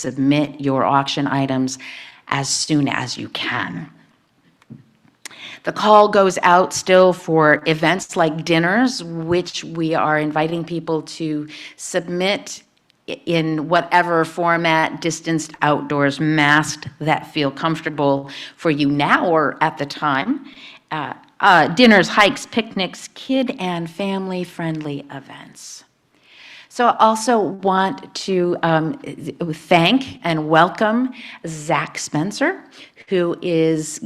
submit your auction items as soon as you can. The call goes out still for events like dinners, which we are inviting people to submit in whatever format, distanced, outdoors, masked, that feel comfortable for you now or at the time. Dinners, hikes, picnics, kid and family-friendly events. So I also want to thank and welcome Zach Spencer, who is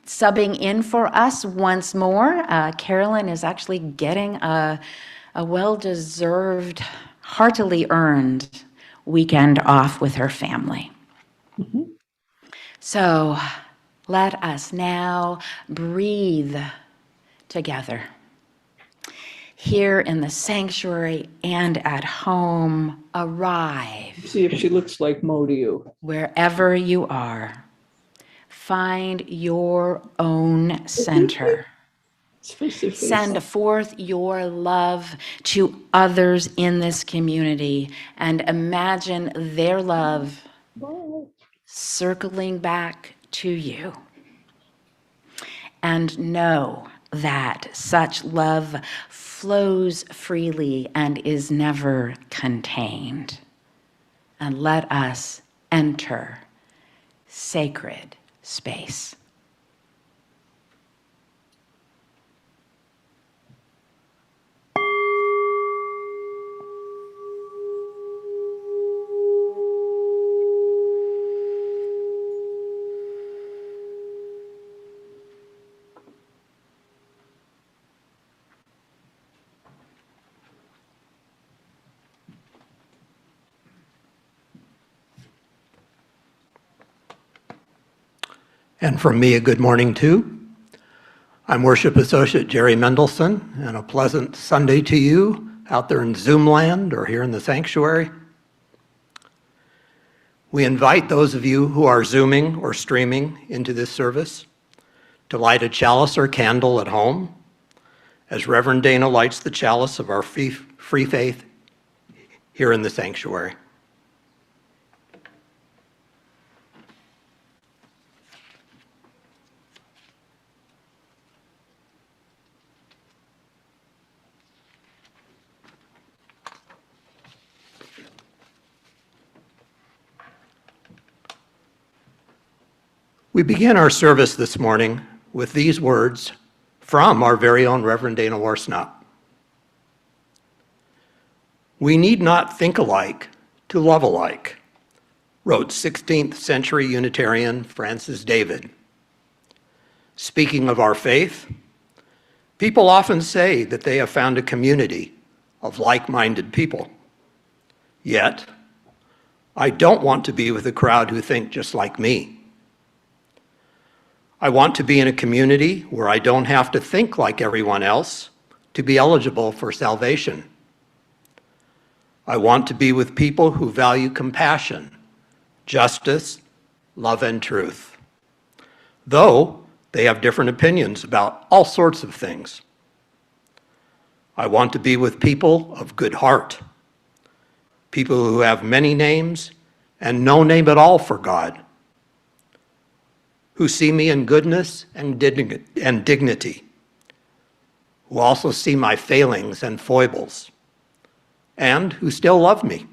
subbing in for us once more. Carolyn is actually getting a well-deserved, heartily earned weekend off with her family. Mm-hmm. So let us now breathe together. Here in the sanctuary and at home, arrive. See if she looks like Mo to you. Wherever you are, find your own center. Send forth your love to others in this community and imagine their love circling back to you. And know that such love flows freely and is never contained. And let us enter sacred space. And from me, a good morning too. I'm Worship Associate Jerry Mendelsohn, and a pleasant Sunday to you out there in Zoom land or here in the sanctuary. We invite those of you who are Zooming or streaming into this service to light a chalice or candle at home as Reverend Dana lights the chalice of our free faith here in the sanctuary. We begin our service this morning with these words from our very own Reverend Dana Worsnop. "We need not think alike to love alike," wrote 16th century Unitarian Francis David. Speaking of our faith, people often say that they have found a community of like-minded people. Yet, I don't want to be with a crowd who think just like me. I want to be in a community where I don't have to think like everyone else to be eligible for salvation. I want to be with people who value compassion, justice, love, and truth, though they have different opinions about all sorts of things. I want to be with people of good heart, people who have many names and no name at all for God, who see me in goodness and dignity, who also see my failings and foibles, and who still love me.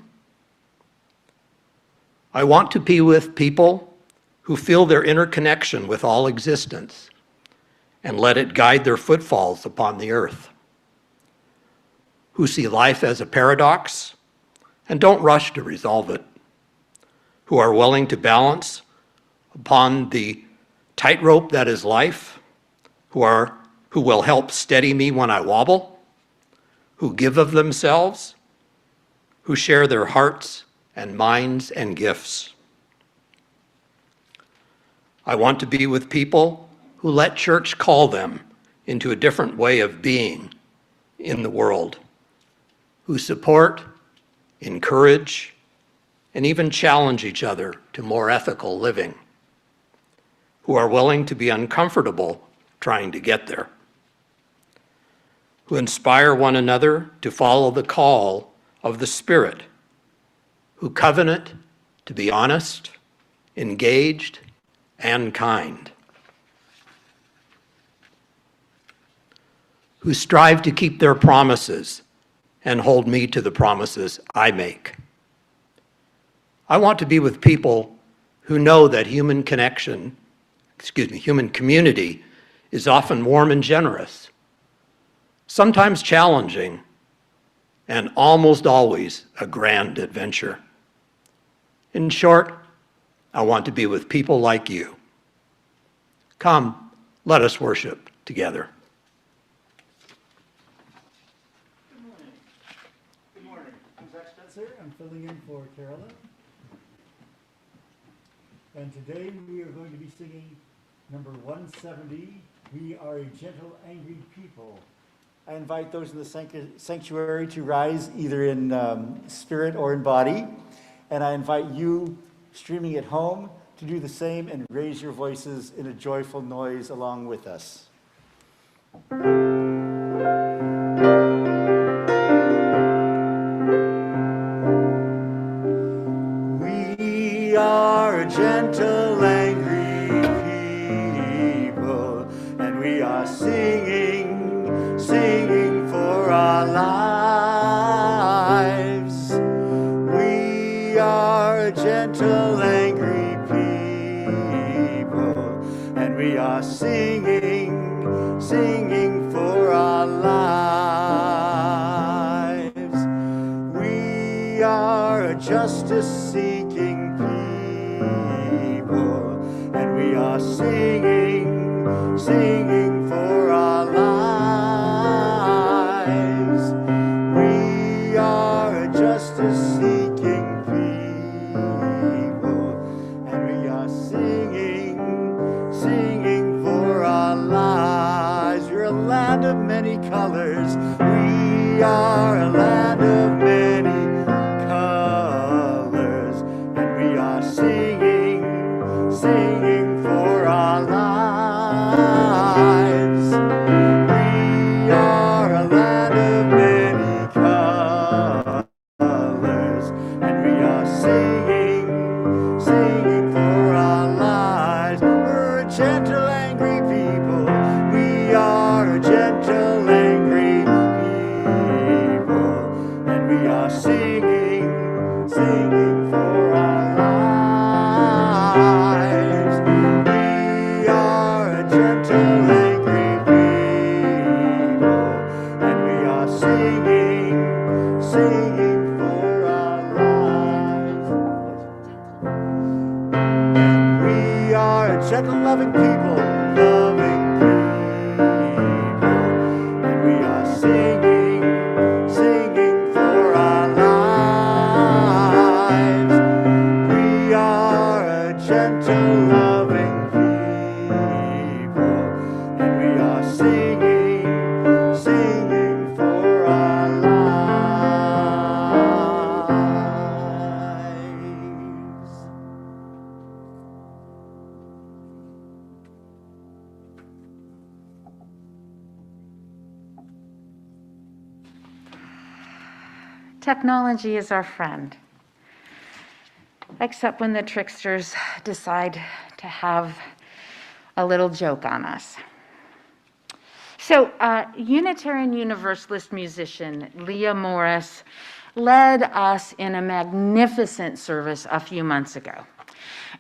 I want to be with people who feel their interconnection with all existence and let it guide their footfalls upon the earth, who see life as a paradox and don't rush to resolve it, who are willing to balance upon the tightrope that is life, who will help steady me when I wobble, who give of themselves, who share their hearts and minds and gifts. I want to be with people who let church call them into a different way of being in the world, who support, encourage, and even challenge each other to more ethical living, who are willing to be uncomfortable trying to get there, who inspire one another to follow the call of the Spirit, who covenant to be honest, engaged, and kind, who strive to keep their promises and hold me to the promises I make. I want to be with people who know that human community is often warm and generous, sometimes challenging, and almost always a grand adventure. In short, I want to be with people like you. Come, let us worship together. Good morning. I'm Zach Spencer. I'm filling in for Carolyn. And today we are going to be singing number 170, We Are a Gentle, Angry People. I invite those in the sanctuary to rise either in spirit or in body. And I invite you streaming at home to do the same and raise your voices in a joyful noise along with us. We are a gentle, angry people, and we are singing, singing for our lives. We are a gentle, angry people, and we are singing, singing for our lives. We are a justice-seeking people, and we are singing, singing for our lives. We are a justice-seeking people, and we are singing, singing for our lives. We're a land of many colors. We are a land of many colors, and we are singing, singing for our lives. We are a land of many colors, and we are singing, singing for our lives. We're a gentle, angry people. We are a gentle, angry people, and we are singing, singing for our lives. We are a gentle, angry people, and we are singing, singing for our lives. And we are a gentle, loving people, and we are singing, singing for our lives. We are a gentle, loving people, and we are singing, singing for our lives. Technology is our friend, except when the tricksters decide to have a little joke on us. So, Unitarian Universalist musician Leah Morris led us in a magnificent service a few months ago.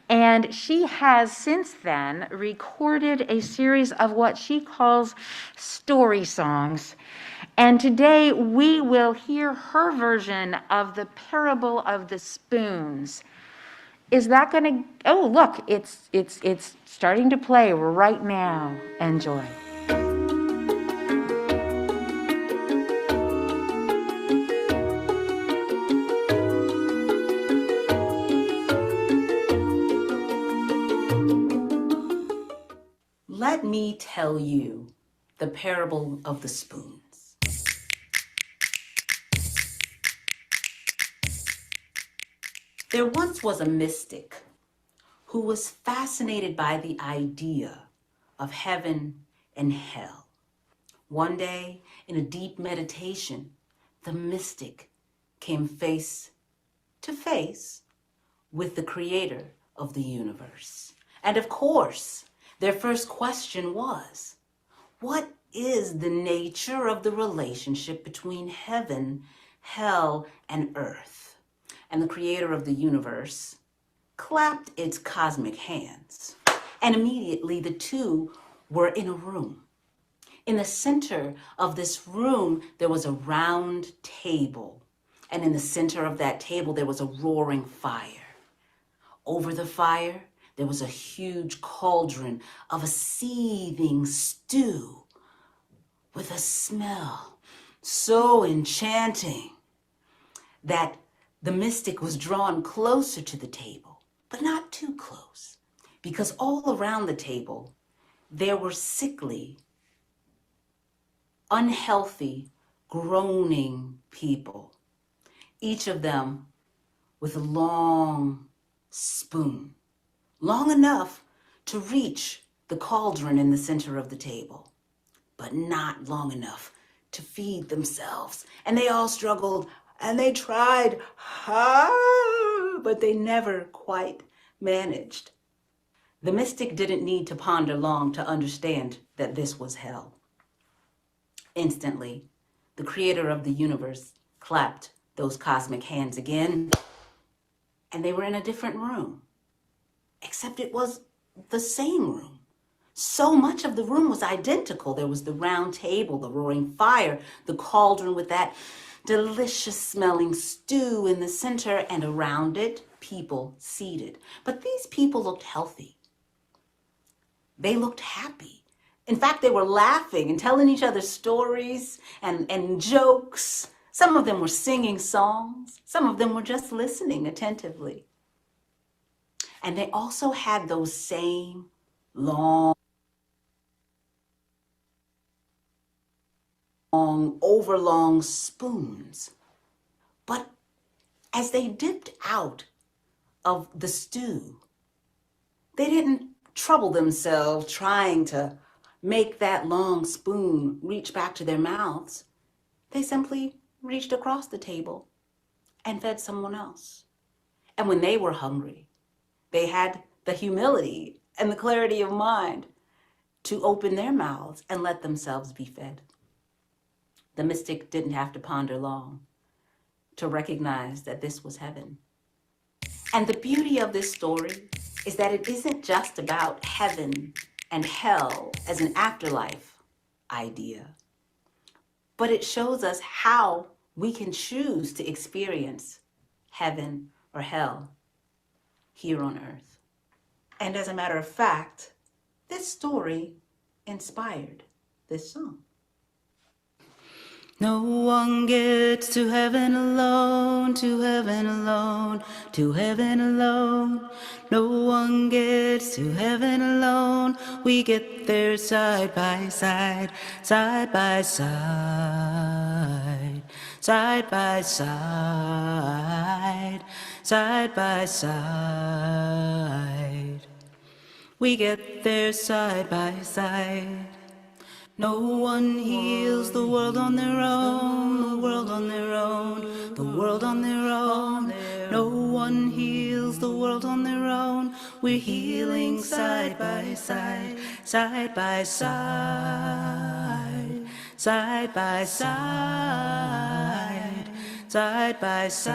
And she has since then recorded a series of what she calls story songs. And today we will hear her version of the parable of the spoons. Is that going to, oh, look, it's starting to play right now. Enjoy. Let me tell you the parable of the spoons. There once was a mystic who was fascinated by the idea of heaven and hell. One day, in a deep meditation, the mystic came face to face with the creator of the universe. And of course, their first question was, what is the nature of the relationship between heaven, hell, and earth? And the creator of the universe clapped its cosmic hands. And immediately the two were in a room. In the center of this room, there was a round table. And in the center of that table, there was a roaring fire. Over the fire, there was a huge cauldron of a seething stew with a smell so enchanting that the mystic was drawn closer to the table, but not too close, because all around the table, there were sickly, unhealthy, groaning people, each of them with a long spoon, long enough to reach the cauldron in the center of the table, but not long enough to feed themselves. And they all struggled and they tried hard, but they never quite managed. The mystic didn't need to ponder long to understand that this was hell. Instantly, the creator of the universe clapped those cosmic hands again, and they were in a different room, except it was the same room. So much of the room was identical. There was the round table, the roaring fire, the cauldron with that delicious smelling stew in the center, and around it, people seated. But these people looked healthy. They looked happy. In fact, they were laughing and telling each other stories and jokes. Some of them were singing songs. Some of them were just listening attentively. And they also had those same long, overlong spoons. But as they dipped out of the stew, they didn't trouble themselves trying to make that long spoon reach back to their mouths. They simply reached across the table and fed someone else. And when they were hungry, they had the humility and the clarity of mind to open their mouths and let themselves be fed. The mystic didn't have to ponder long to recognize that this was heaven. And the beauty of this story is that it isn't just about heaven and hell as an afterlife idea, but it shows us how we can choose to experience heaven or hell here on earth. And as a matter of fact, this story inspired this song. No one gets to heaven alone, to heaven alone, to heaven alone. No one gets to heaven alone. We get there side by side, side by side, side by side, side by side. We get there side by side. No one heals the world on their own, the world on their own, the world on their own. No one heals the world on their own. We're healing side by side, side by side, side by side, side by side.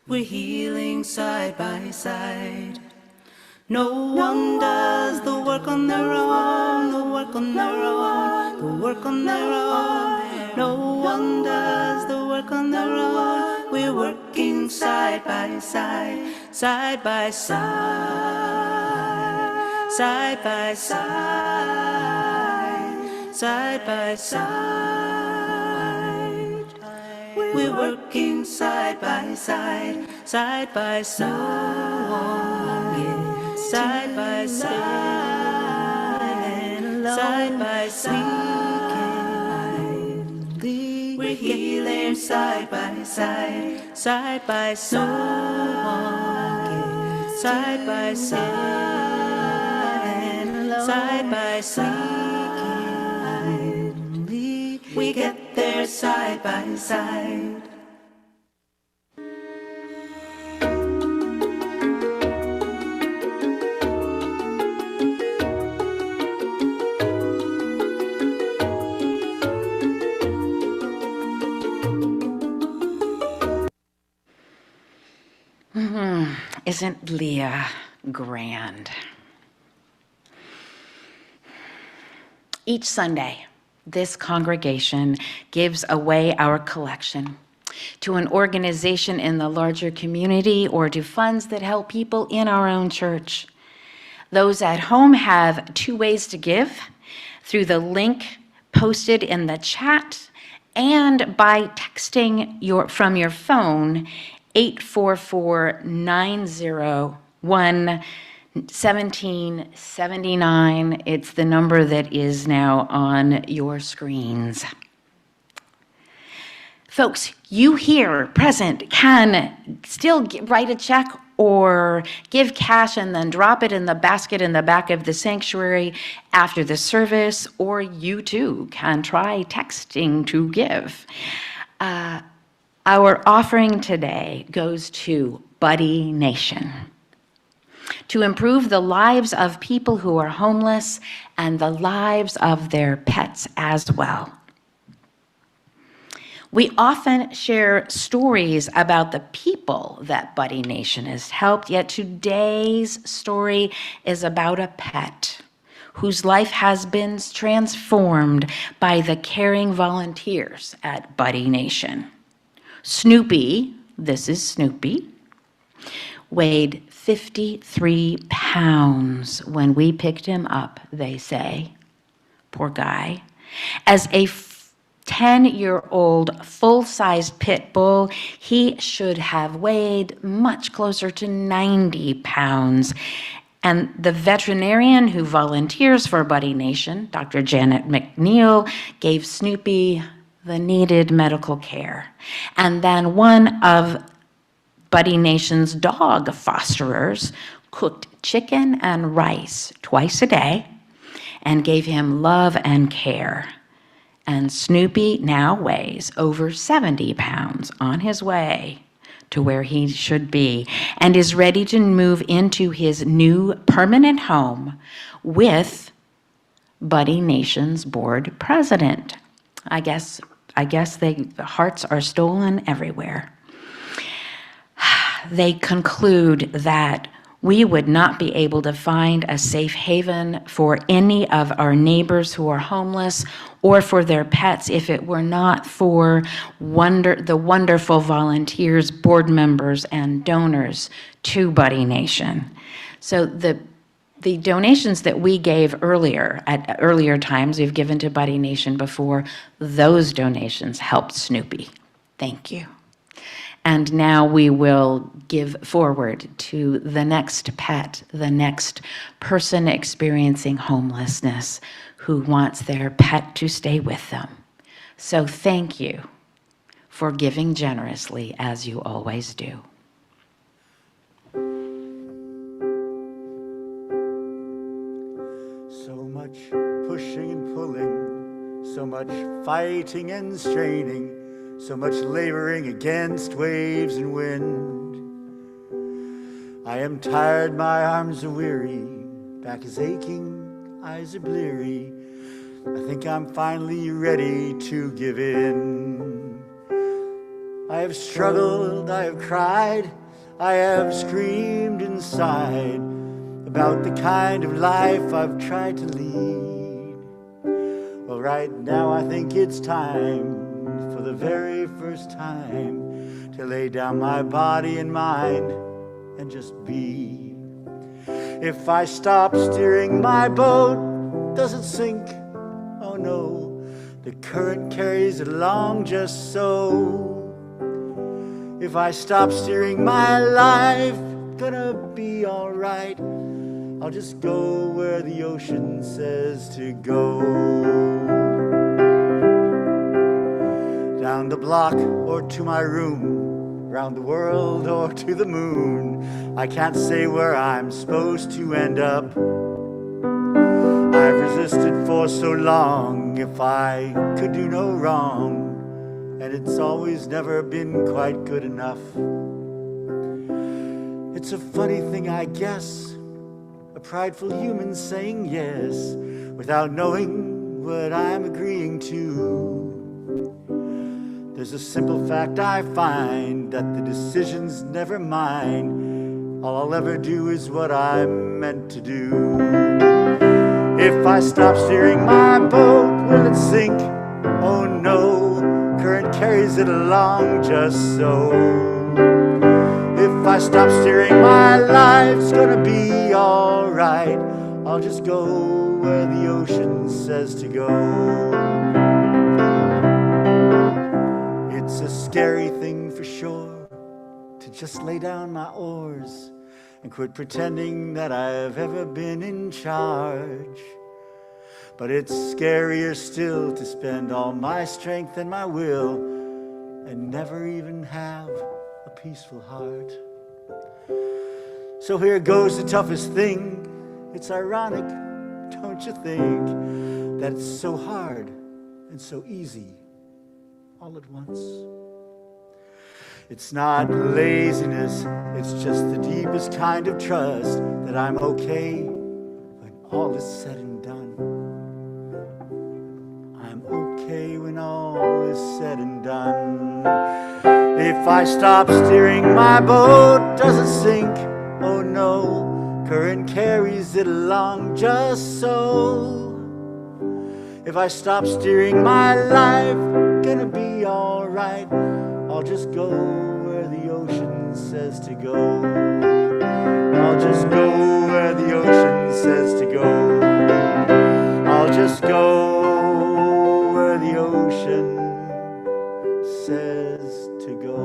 We're healing side by side. No one does the work on their own, the work on their own, the work on their own. No one does the work on their own. We're working side by side, side by side, side by side, side by side. We're working side by side, side by side. Side by side, side by side, we're healing side by side, side by side, side by side, side by side, we get there side by side. Isn't Leah grand? Each Sunday, this congregation gives away our collection to an organization in the larger community or to funds that help people in our own church. Those at home have two ways to give: through the link posted in the chat and by texting from your phone 844-901-1779. It's the number that is now on your screens. Folks, you here present can still write a check or give cash and then drop it in the basket in the back of the sanctuary after the service, or you too can try texting to give. Our offering today goes to Buddy Nation to improve the lives of people who are homeless and the lives of their pets as well. We often share stories about the people that Buddy Nation has helped, yet today's story is about a pet whose life has been transformed by the caring volunteers at Buddy Nation. Snoopy, this is Snoopy, weighed 53 pounds when we picked him up, they say. Poor guy. As a 10-year-old full-sized pit bull, he should have weighed much closer to 90 pounds. And the veterinarian who volunteers for Buddy Nation, Dr. Janet McNeil, gave Snoopy the needed medical care. And then one of Buddy Nation's dog fosterers cooked chicken and rice twice a day and gave him love and care. And Snoopy now weighs over 70 pounds, on his way to where he should be, and is ready to move into his new permanent home with Buddy Nation's board president. I guess the hearts are stolen everywhere. They conclude that we would not be able to find a safe haven for any of our neighbors who are homeless or for their pets if it were not for the wonderful volunteers, board members, and donors to Buddy Nation. So the donations that we gave earlier, at earlier times, we've given to Buddy Nation before, those donations helped Snoopy. Thank you. And now we will give forward to the next pet, the next person experiencing homelessness who wants their pet to stay with them. So thank you for giving generously as you always do. So much pushing and pulling, so much fighting and straining, so much laboring against waves and wind. I am tired, my arms are weary, back is aching, eyes are bleary. I think I'm finally ready to give in. I have struggled, I have cried, I have screamed inside about the kind of life I've tried to lead. Well, right now I think it's time, for the very first time, to lay down my body and mind and just be. If I stop steering my boat, does it sink? Oh no, the current carries it along just so. If I stop steering my life, gonna be alright. I'll just go where the ocean says to go. Down the block or to my room, round the world or to the moon. I can't say where I'm supposed to end up. I've resisted for so long, if I could do no wrong, and it's always never been quite good enough. It's a funny thing, I guess, a prideful human saying yes without knowing what I'm agreeing to. There's a simple fact I find, that the decision's never mine. All I'll ever do is what I'm meant to do. If I stop steering my boat, will it sink? Oh no, current carries it along just so. If I stop steering my life's gonna be alright. I'll just go where the ocean says to go. It's a scary thing for sure, to just lay down my oars and quit pretending that I've ever been in charge. But it's scarier still to spend all my strength and my will and never even have a peaceful heart. So here goes the toughest thing. It's ironic, don't you think, that it's so hard and so easy all at once. It's not laziness, it's just the deepest kind of trust that I'm okay when all is said and done. I'm okay when all is said and done. If I stop steering my boat, does it sink? Oh no, current carries it along just so. If I stop steering my life, gonna be alright. I'll just go where the ocean says to go. I'll just go where the ocean says to go. I'll just go where the ocean says to go.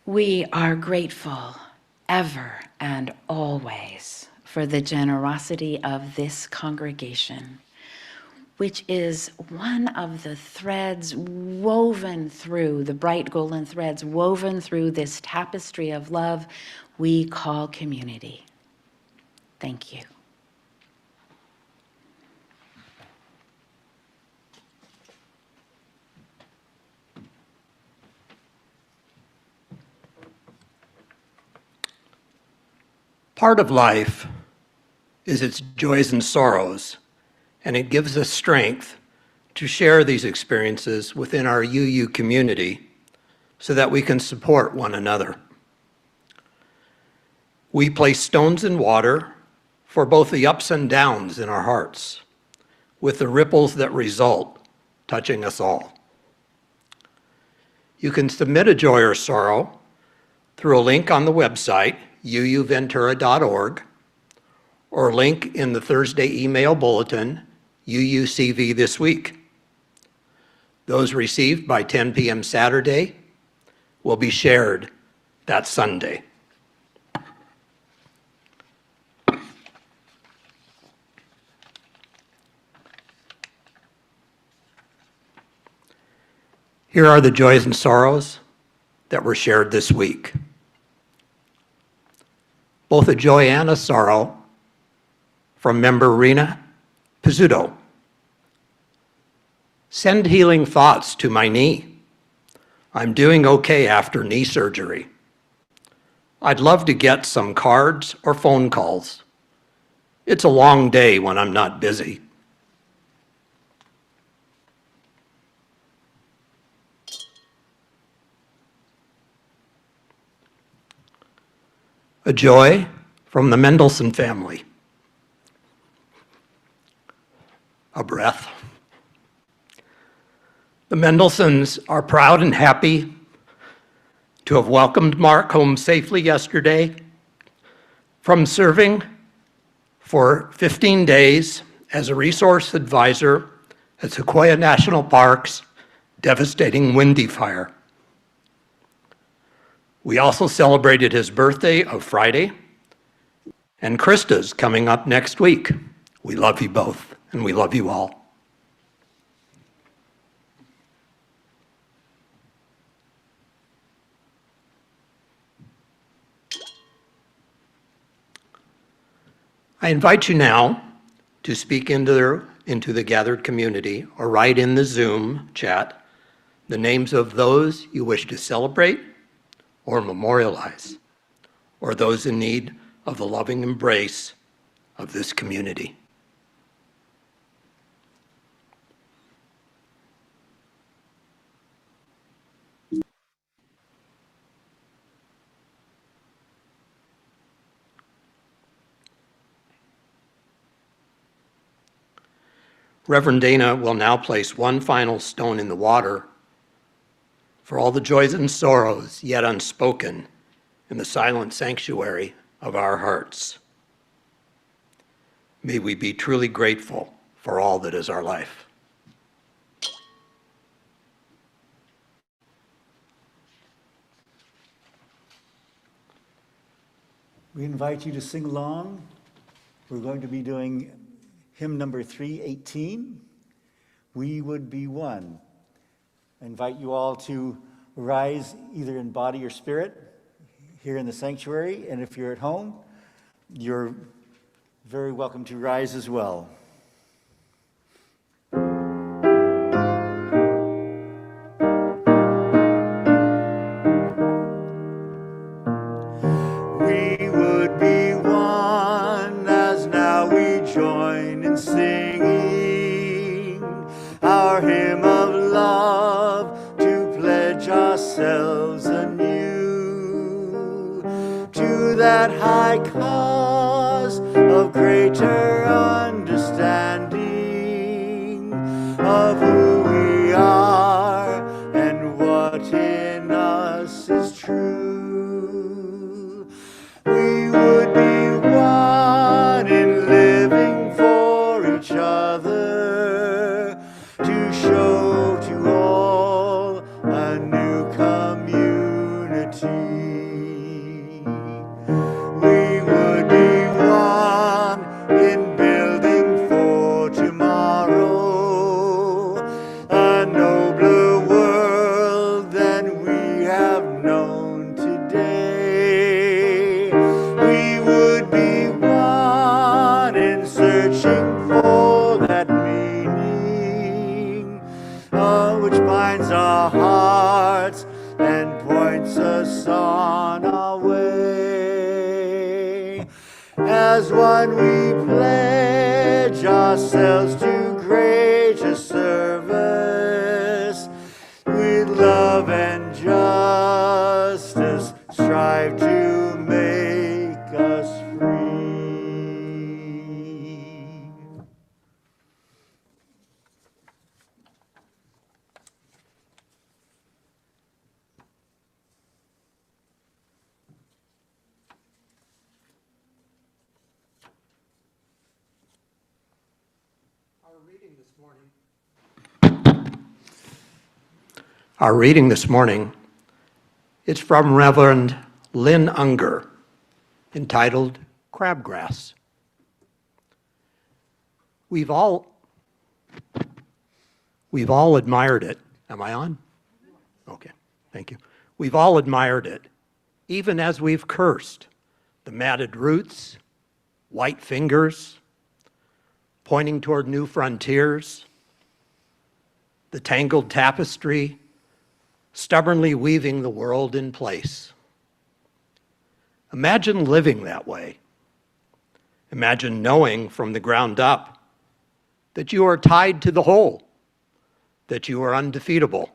We are grateful ever and always for the generosity of this congregation, which is one of the threads woven through, the bright golden threads woven through this tapestry of love we call community. Thank you. Part of life is its joys and sorrows, and it gives us strength to share these experiences within our UU community so that we can support one another. We place stones in water for both the ups and downs in our hearts, with the ripples that result touching us all. You can submit a joy or sorrow through a link on the website, uuventura.org, or link in the Thursday email bulletin, UUCV This Week. Those received by 10 p.m. Saturday will be shared that Sunday. Here are the joys and sorrows that were shared this week. Both a joy and a sorrow from member Rena Pizzuto. Send healing thoughts to my knee. I'm doing okay after knee surgery. I'd love to get some cards or phone calls. It's a long day when I'm not busy. A joy from the Mendelsohn family. A breath. The Mendelsohns are proud and happy to have welcomed Mark home safely yesterday from serving for 15 days as a resource advisor at Sequoia National Park's devastating Windy Fire. We also celebrated his birthday of Friday, and Krista's coming up next week. We love you both, and we love you all. I invite you now to speak into the gathered community or write in the Zoom chat the names of those you wish to celebrate or memorialize, or those in need of the loving embrace of this community. Reverend Dana will now place one final stone in the water for all the joys and sorrows yet unspoken in the silent sanctuary of our hearts. May we be truly grateful for all that is our life. We invite you to sing along. We're going to be doing hymn number 318, We Would Be One. I invite you all to rise either in body or spirit here in the sanctuary, and if you're at home, you're very welcome to rise as well. We would be one as now we join in singing our hymn of love to pledge ourselves anew to that high cause of greater understanding of who we are and what in us is true. We would be one in living for each other to show to all a new community. We would be one in building for tomorrow a nobler world than we have known today. We would be one in searching for that meaning which binds our hearts and points us on our way. As one we pledge ourselves to greater service, with love and justice strive to make us free. Our reading this morning is from Reverend Lynn Unger, entitled Crabgrass. We've all admired it. Am I on? Okay, thank you. We've all admired it, even as we've cursed the matted roots, white fingers, pointing toward new frontiers, the tangled tapestry, stubbornly weaving the world in place. Imagine living that way. Imagine knowing from the ground up that you are tied to the whole, that you are undefeatable,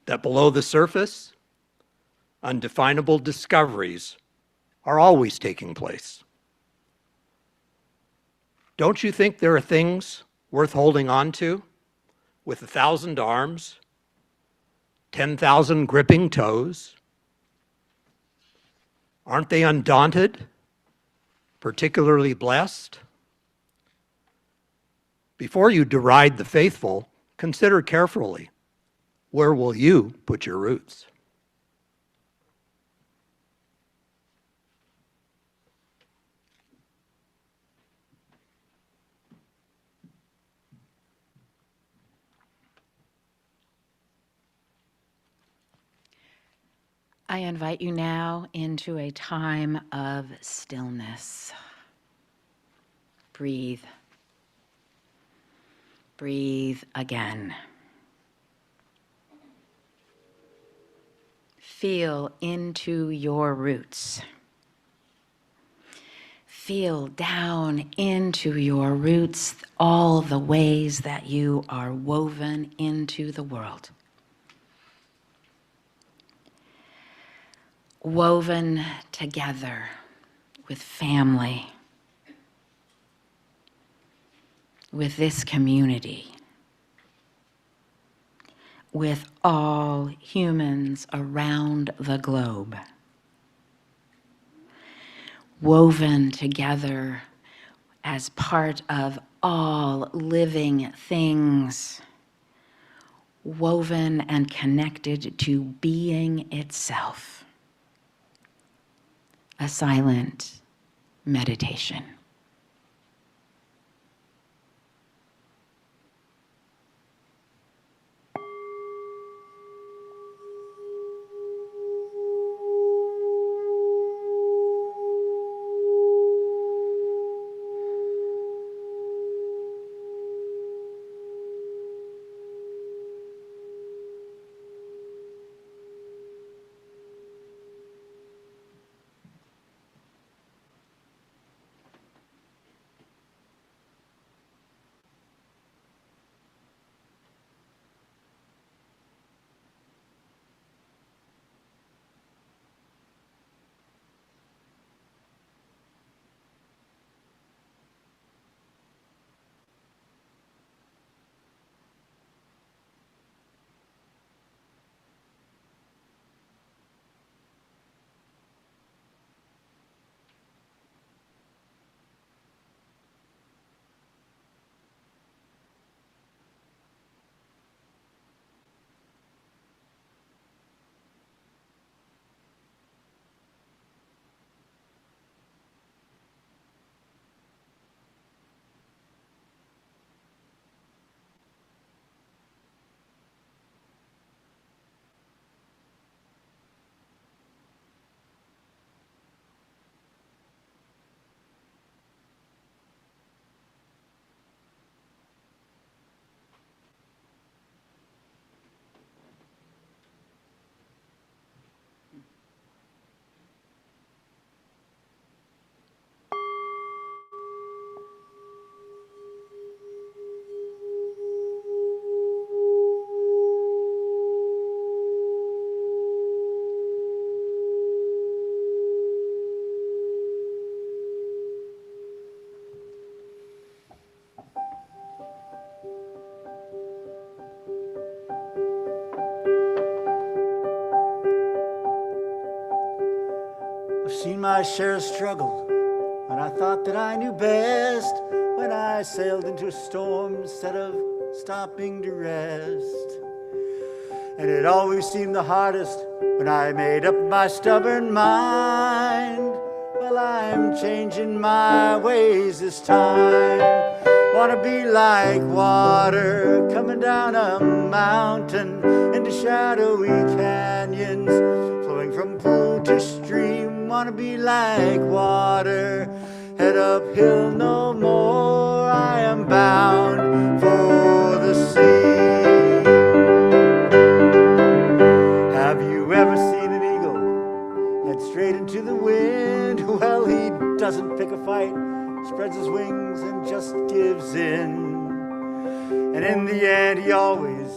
that below the surface, undefinable discoveries are always taking place. Don't you think there are things worth holding on to with 1,000 arms, 10,000 gripping toes? Aren't they undaunted, particularly blessed? Before you deride the faithful, consider carefully, where will you put your roots? I invite you now into a time of stillness. Breathe. Breathe again. Feel into your roots. Feel down into your roots all the ways that you are woven into the world. Woven together with family, with this community, with all humans around the globe. Woven together as part of all living things, woven and connected to being itself. A silent meditation. I've seen my share of struggle when I thought that I knew best, when I sailed into a storm instead of stopping to rest. And it always seemed the hardest when I made up my stubborn mind. Well, I'm changing my ways this time. Wanna be like water coming down a mountain into shadowy canyons, flowing from pool to stream. Wanna be like water, head uphill no more. I am bound for the sea. Have you ever seen an eagle head straight into the wind? Well, he doesn't pick a fight, spreads his wings and just gives in. And in the end he always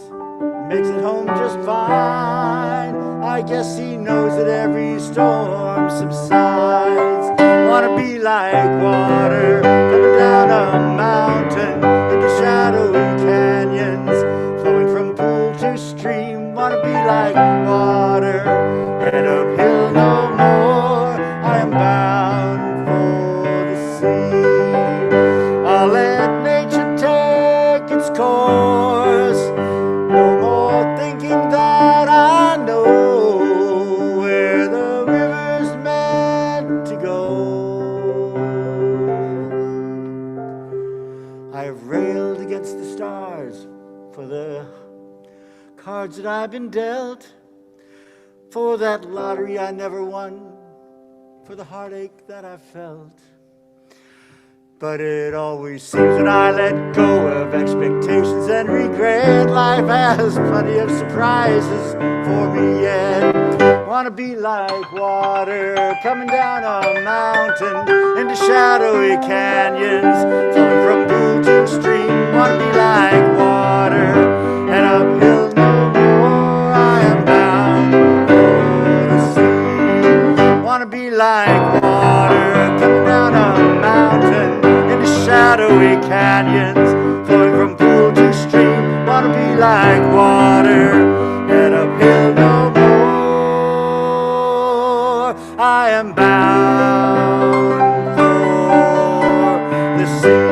makes it home just fine. I guess he knows that every storm subsides. Wanna be like water coming down a mountain into shadowy canyons, flowing from pool to stream. Wanna be like water, head uphill no more. I am bound for the sea. I'll let nature take its course. No more thinking that I know where the river's meant to go. I have railed against the stars for the cards that I've been dealt, for that lottery I never won, for the heartache that I felt. But it always seems when I let go of expectations and regret, life has plenty of surprises for me yet. Wanna be like water coming down a mountain into shadowy canyons, flowing from pool to stream. Wanna be like water and uphill no more. I am bound for the sea. Wanna be like water coming down a mountain into shadowy canyons, flowing from pool to stream. Wanna be like water and uphill no more. I am bound for the sea.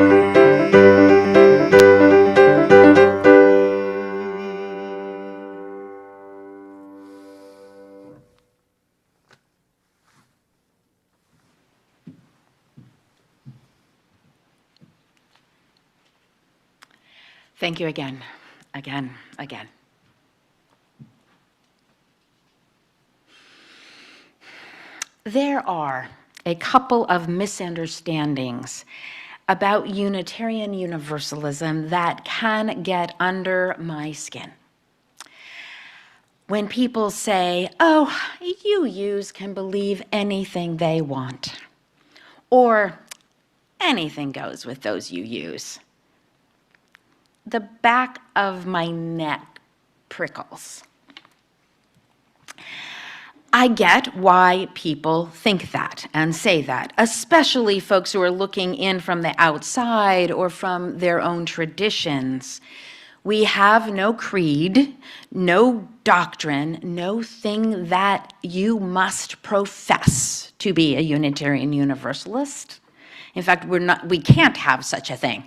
Thank you again, again, again. There are a couple of misunderstandings about Unitarian Universalism that can get under my skin. When people say, oh, UUs can believe anything they want, or anything goes with those UUs, the back of my neck prickles. I get why people think that and say that, especially folks who are looking in from the outside or from their own traditions. We have no creed, no doctrine, no thing that you must profess to be a Unitarian Universalist. In fact, we can't have such a thing.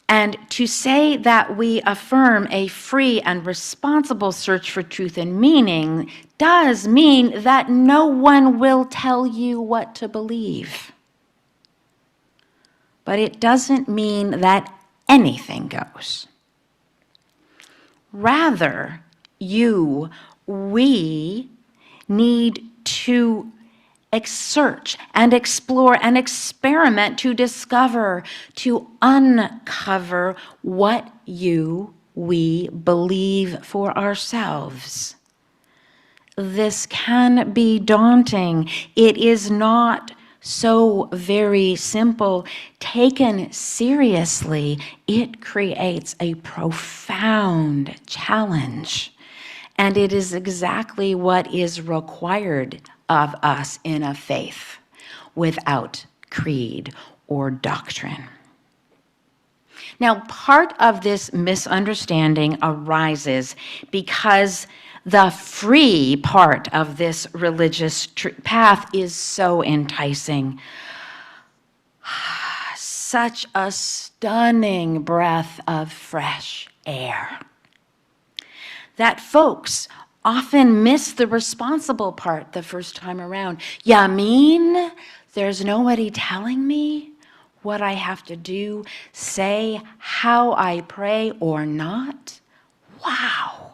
And to say that we affirm a free and responsible search for truth and meaning does mean that no one will tell you what to believe. But it doesn't mean that anything goes. Rather, we need to search and explore and experiment to discover, to uncover what we believe for ourselves. This can be daunting. It is not so very simple. Taken seriously, it creates a profound challenge. And it is exactly what is required of us in a faith without creed or doctrine. Now, part of this misunderstanding arises because the free part of this religious path is so enticing. Such a stunning breath of fresh air that folks often miss the responsible part the first time around. You mean there's nobody telling me what I have to do, say, how I pray or not? Wow.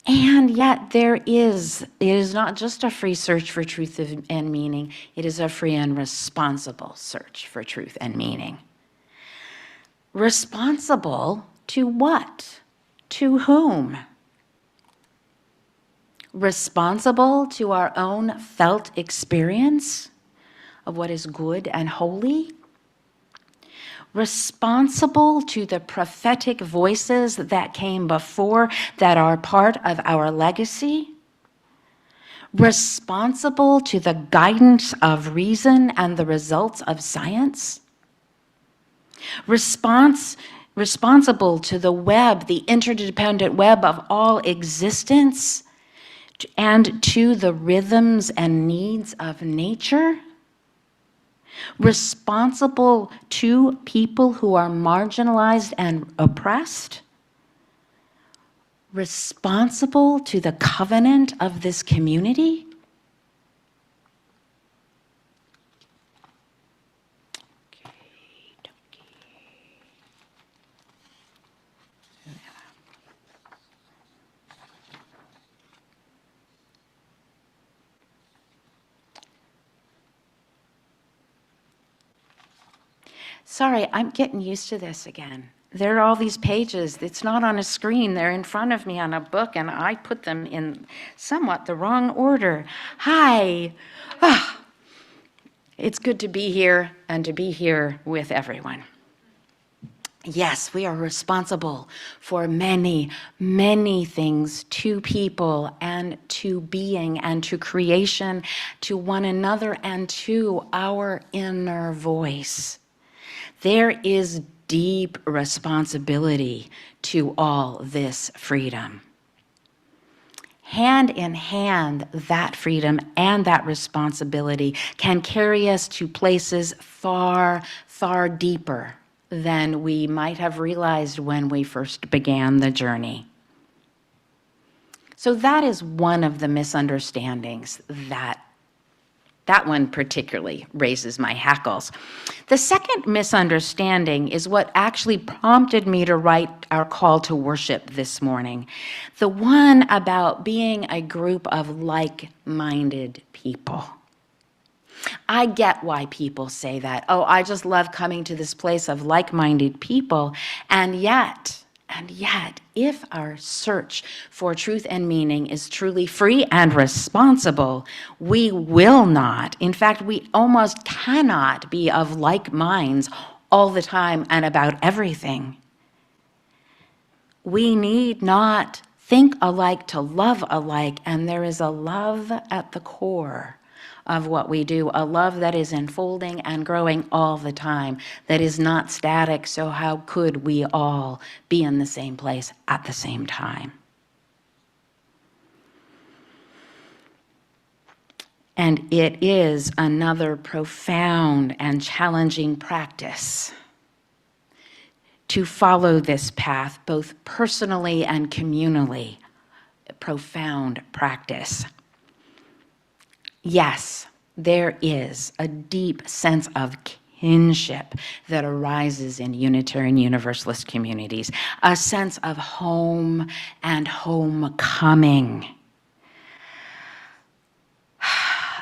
And yet it is not just a free search for truth and meaning, it is a free and responsible search for truth and meaning. Responsible to what? To whom? Responsible to our own felt experience of what is good and holy? Responsible to the prophetic voices that came before that are part of our legacy? Responsible to the guidance of reason and the results of science? Responsible to the web, the interdependent web of all existence, and to the rhythms and needs of nature? Responsible to people who are marginalized and oppressed? Responsible to the covenant of this community? Sorry, I'm getting used to this again. There are all these pages. It's not on a screen. They're in front of me on a book, and I put them in somewhat the wrong order. Hi. Ah, it's good to be here and to be here with everyone. Yes, we are responsible for many, many things to people and to being and to creation, to one another and to our inner voice. There is deep responsibility to all this freedom. Hand in hand, that freedom and that responsibility can carry us to places far, far deeper than we might have realized when we first began the journey. So that is one of the misunderstandings that one particularly raises my hackles. The second misunderstanding is what actually prompted me to write our call to worship this morning. The one about being a group of like-minded people. I get why people say that. Oh, I just love coming to this place of like-minded people. And yet, if our search for truth and meaning is truly free and responsible, we will not, in fact, we almost cannot be of like minds all the time and about everything. We need not think alike to love alike, and there is a love at the core of what we do, a love that is unfolding and growing all the time, that is not static, so how could we all be in the same place at the same time? And it is another profound and challenging practice to follow this path, both personally and communally. Profound practice. Yes, there is a deep sense of kinship that arises in Unitarian Universalist communities, a sense of home and homecoming,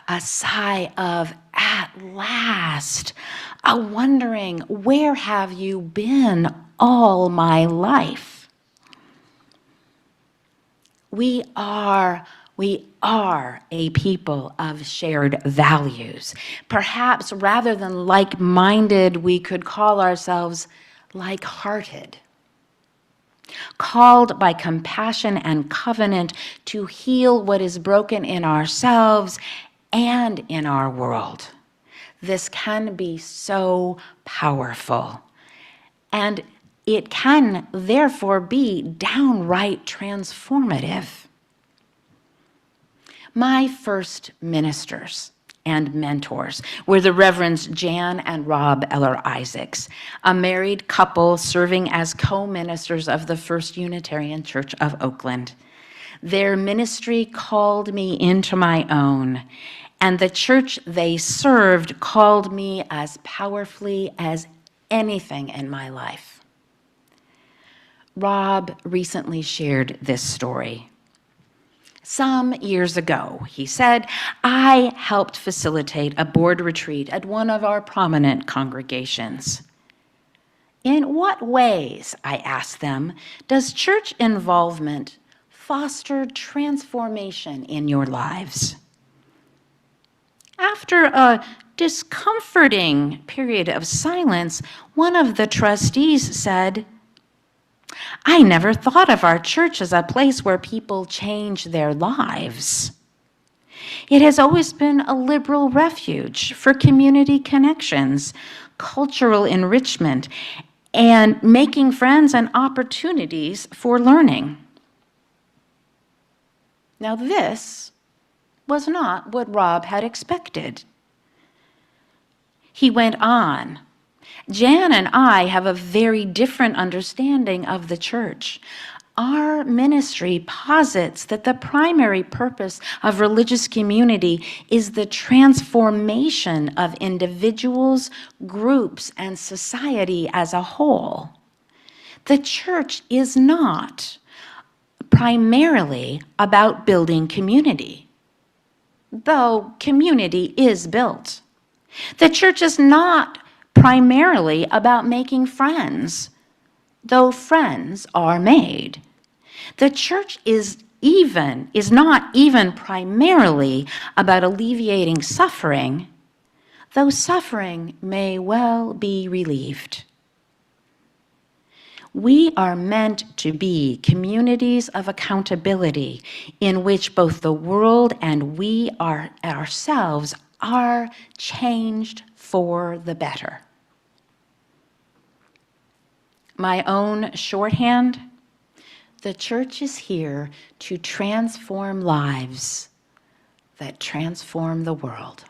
a sigh of at last, a wondering, where have you been all my life? We are a people of shared values. Perhaps rather than like-minded, we could call ourselves like-hearted, called by compassion and covenant to heal what is broken in ourselves and in our world. This can be so powerful, and it can therefore be downright transformative. My first ministers and mentors were the Reverends Jan and Rob Eller Isaacs, a married couple serving as co-ministers of the First Unitarian Church of Oakland. Their ministry called me into my own, and the church they served called me as powerfully as anything in my life. Rob recently shared this story. Some years ago, he said, I helped facilitate a board retreat at one of our prominent congregations. In what ways, I asked them, does church involvement foster transformation in your lives? After a discomforting period of silence, one of the trustees said, I never thought of our church as a place where people change their lives. It has always been a liberal refuge for community connections, cultural enrichment, and making friends and opportunities for learning. Now, this was not what Rob had expected. He went on. Jan and I have a very different understanding of the church. Our ministry posits that the primary purpose of religious community is the transformation of individuals, groups, and society as a whole. The church is not primarily about building community, though community is built. The church is not primarily about making friends, though friends are made. The church is not even primarily about alleviating suffering, though suffering may well be relieved. We are meant to be communities of accountability in which both the world and we ourselves are changed for the better. My own shorthand: the church is here to transform lives that transform the world.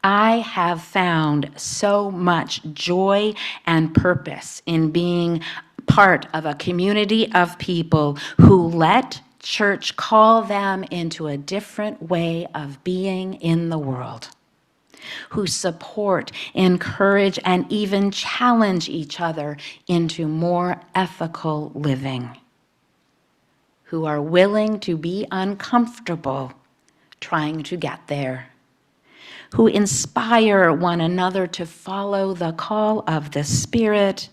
I have found so much joy and purpose in being part of a community of people who let church call them into a different way of being in the world, who support, encourage, and even challenge each other into more ethical living, who are willing to be uncomfortable trying to get there, who inspire one another to follow the call of the Spirit,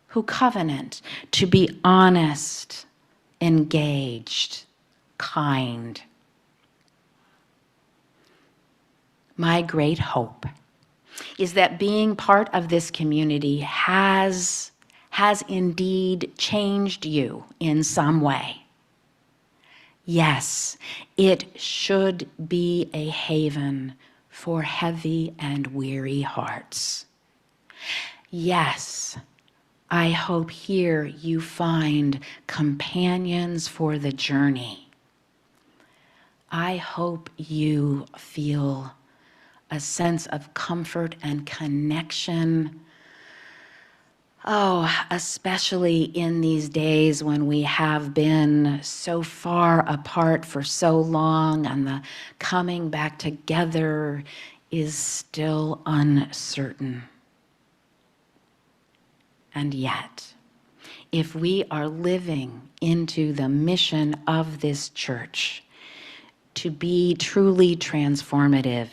who covenant to be honest, engaged, kind. My great hope is that being part of this community has indeed changed you in some way. Yes, it should be a haven for heavy and weary hearts. Yes, I hope here you find companions for the journey. I hope you feel a sense of comfort and connection. Oh, especially in these days when we have been so far apart for so long and the coming back together is still uncertain. And yet, if we are living into the mission of this church to be truly transformative,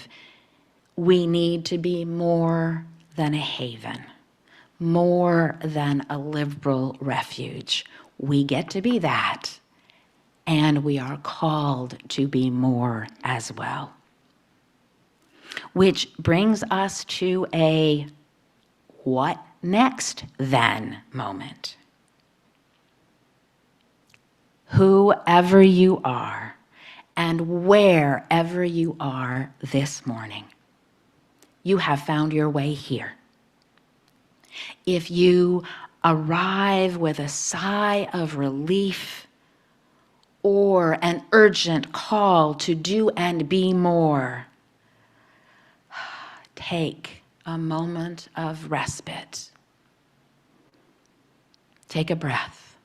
we need to be more than a haven, more than a liberal refuge. We get to be that, and we are called to be more as well. Which brings us to a what next then moment. Whoever you are and wherever you are this morning, you have found your way here. If you arrive with a sigh of relief or an urgent call to do and be more, take a moment of respite. Take a breath.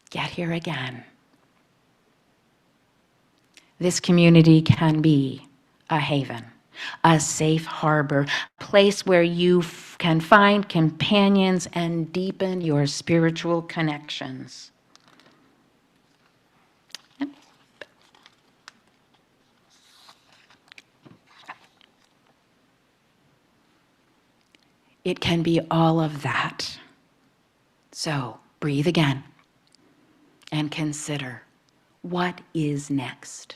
Get here again. This community can be a haven, a safe harbor, a place where you can find companions and deepen your spiritual connections. It can be all of that. So breathe again and consider, what is next?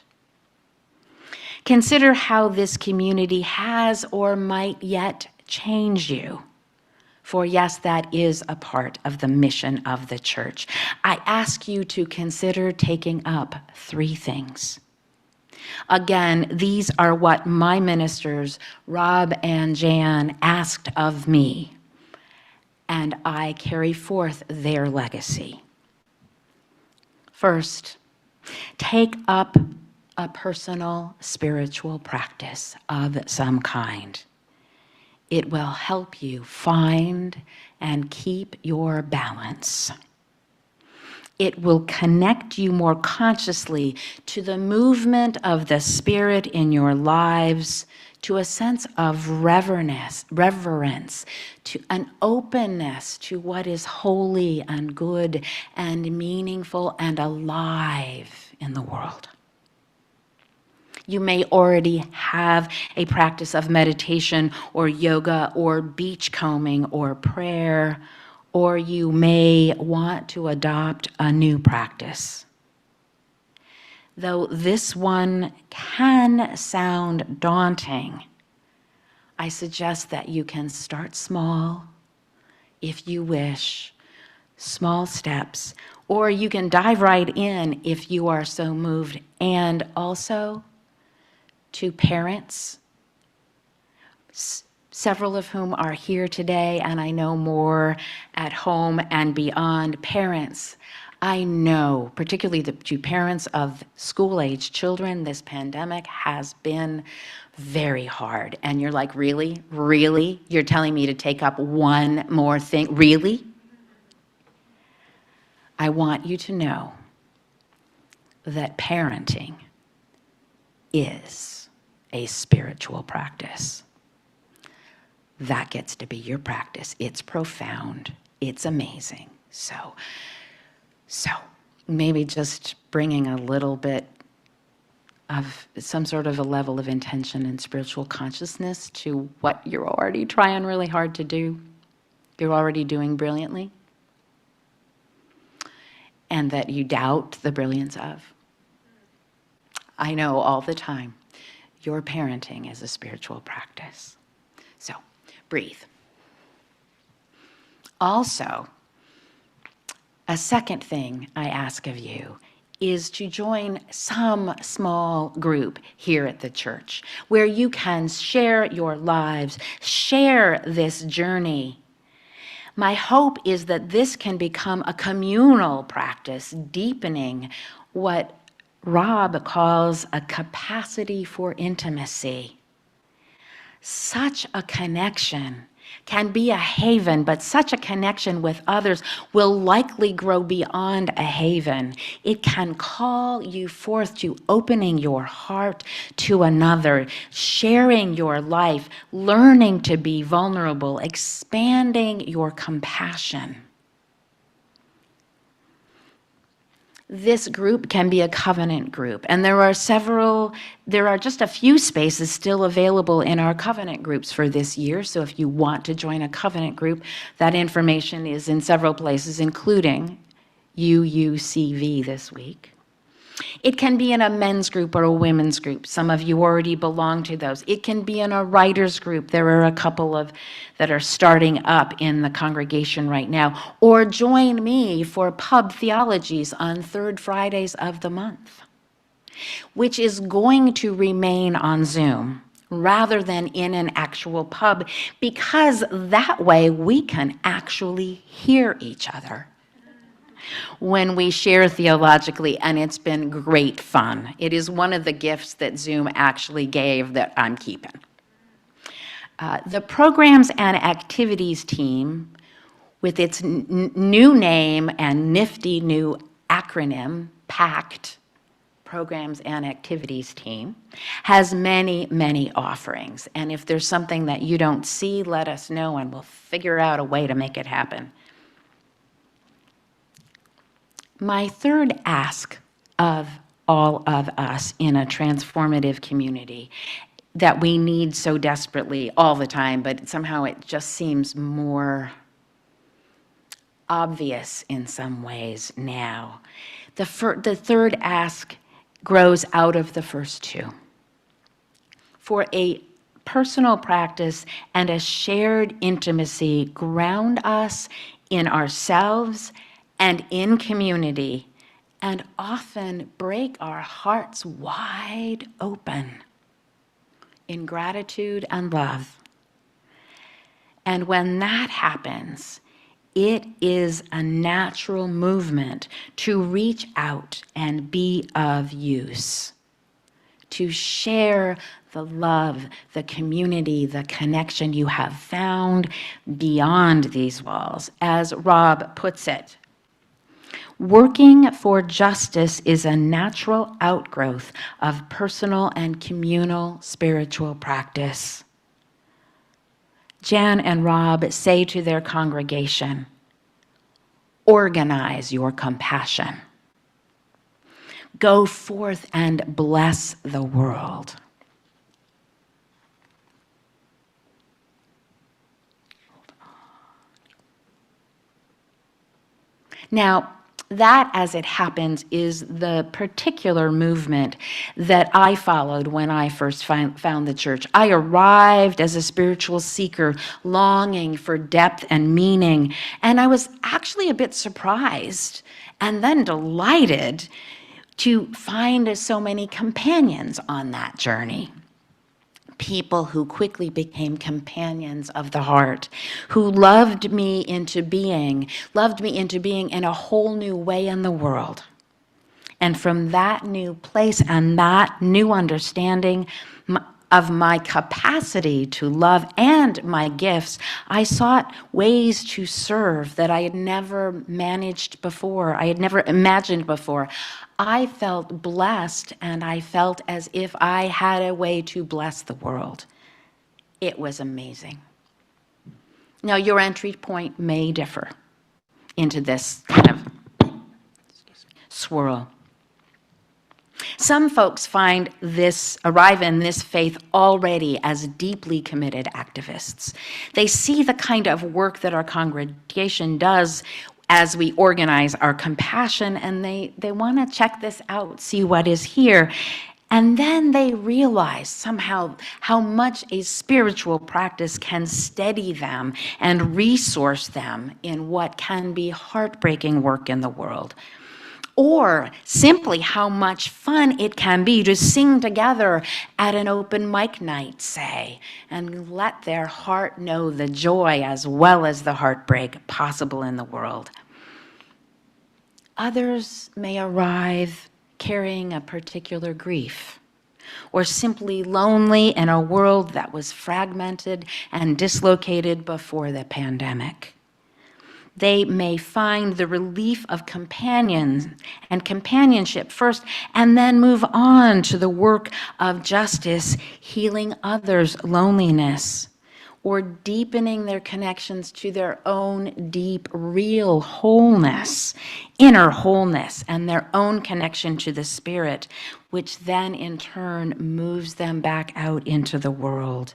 Consider how this community has or might yet change you. For yes, that is a part of the mission of the church. I ask you to consider taking up 3 things. Again, these are what my ministers, Rob and Jan, asked of me, and I carry forth their legacy. First, take up a personal spiritual practice of some kind. It will help you find and keep your balance. It will connect you more consciously to the movement of the Spirit in your lives, to a sense of reverence, to an openness to what is holy and good and meaningful and alive in the world. You may already have a practice of meditation or yoga or beachcombing or prayer, or you may want to adopt a new practice. Though this one can sound daunting, I suggest that you can start small if you wish, small steps, or you can dive right in if you are so moved. And also to parents, several of whom are here today, and I know more at home and beyond. Parents, I know, particularly to parents of school-age children, this pandemic has been very hard. And you're like, really? Really? You're telling me to take up one more thing? Really? I want you to know that parenting is a spiritual practice. That gets to be your practice. It's profound. It's amazing. So maybe just bringing a little bit of some sort of a level of intention and spiritual consciousness to what you're already trying really hard to do. You're already doing brilliantly. And that you doubt the brilliance of. I know all the time, your parenting is a spiritual practice. So, breathe. Also, a second thing I ask of you is to join some small group here at the church where you can share your lives, share this journey. My hope is that this can become a communal practice, deepening what Rob calls a capacity for intimacy. Such a connection can be a haven, but such a connection with others will likely grow beyond a haven. It can call you forth to opening your heart to another, sharing your life, learning to be vulnerable, expanding your compassion. This group can be a covenant group, and there are just a few spaces still available in our covenant groups for this year, so if you want to join a covenant group, that information is in several places, including UUCV this week. It can be in a men's group or a women's group. Some of you already belong to those. It can be in a writers group. There are a couple that are starting up in the congregation right now. Or join me for pub theologies on third Fridays of the month, which is going to remain on Zoom rather than in an actual pub, because that way we can actually hear each other when we share theologically, and it's been great fun. It is one of the gifts that Zoom actually gave that I'm keeping. The programs and activities team, with its new name and nifty new acronym, PACT, Programs and Activities Team, has many, many offerings. And if there's something that you don't see, let us know and we'll figure out a way to make it happen. My third ask of all of us in a transformative community that we need so desperately all the time, but somehow it just seems more obvious in some ways now. The third ask grows out of the first two. For a personal practice and a shared intimacy ground us in ourselves and in community, and often break our hearts wide open in gratitude and love. And when that happens, it is a natural movement to reach out and be of use, to share the love, the community, the connection you have found beyond these walls. As Rob puts it, working for justice is a natural outgrowth of personal and communal spiritual practice. Jan and Rob say to their congregation, organize your compassion. Go forth and bless the world. Now, that, as it happens, is the particular movement that I followed when I first found the church. I arrived as a spiritual seeker, longing for depth and meaning, and I was actually a bit surprised and then delighted to find so many companions on that journey. People who quickly became companions of the heart, who loved me into being in a whole new way in the world. And from that new place and that new understanding of my capacity to love and my gifts, I sought ways to serve that I had never managed before, I had never imagined before. I felt blessed, and I felt as if I had a way to bless the world. It was amazing. Now, your entry point may differ into this kind of swirl. Some folks arrive in this faith already as deeply committed activists. They see the kind of work that our congregation does as we organize our compassion, and they want to check this out, see what is here. And then they realize somehow how much a spiritual practice can steady them and resource them in what can be heartbreaking work in the world. Or simply how much fun it can be to sing together at an open mic night, say, and let their heart know the joy as well as the heartbreak possible in the world. Others may arrive carrying a particular grief, or simply lonely in a world that was fragmented and dislocated before the pandemic. They may find the relief of companions and companionship first, and then move on to the work of justice, healing others' loneliness, or deepening their connections to their own deep, real wholeness, inner wholeness, and their own connection to the Spirit, which then in turn moves them back out into the world.